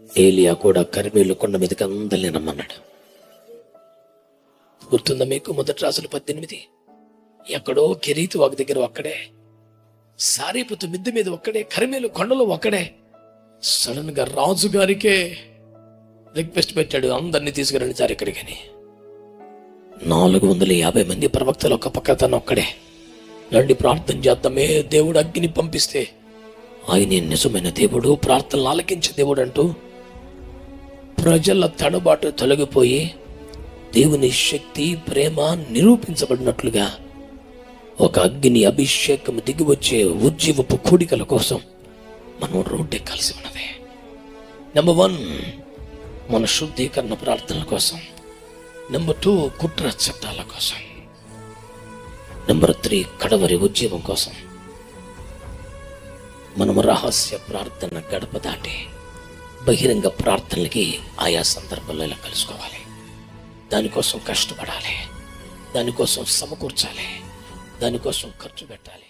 ఏలియా కూడా కర్మేలు కొండ మీదకి అందరినీ రమ్మన్నాడు. గుర్తుందా మీకు? మొదటి రాజులు 18. ఎక్కడో కెరీతు వాగు దగ్గర ఒక్కడే, సారీపుతు మిద్దె మీద ఒక్కడే, కర్మేలు కొండలో ఒక్కడే. సడన్ గా రాజు గారికే రిక్వెస్ట్ పెట్టాడు, అందరినీ తీసుకురండి సార్ ఇక్కడికని. 450 మంది ప్రవక్తలు ఒక పక్క తను ఒక్కడే. రండి ప్రార్థన చేద్దామే, దేవుడు అగ్ని పంపిస్తే ఆయనే నిజమైన దేవుడు, ప్రార్థనలు ఆలకించే దేవుడు అంటూ ప్రజల తడబాటు తొలగిపోయి దేవుని శక్తి ప్రేమ నిరూపించబడినట్లుగా ఒక అగ్ని అభిషేకం దిగి వచ్చే ఉజ్జీవపు కూడికల కోసం మనం రోడ్డెక్కాల్సి ఉన్నది. నెంబర్ 1 మన శుద్ధీకరణ ప్రార్థనల కోసం. నెంబర్ 2 కుట్ర చట్టాల కోసం. నెంబర్ 3 కడవరి ఉద్యమం కోసం. మనము రహస్య ప్రార్థన గడప దాటి బహిరంగ ప్రార్థనలకి ఆయా సందర్భాల్లో ఇలా కలుసుకోవాలి. దానికోసం కష్టపడాలి, దానికోసం సమకూర్చాలి, దానికోసం ఖర్చు పెట్టాలి.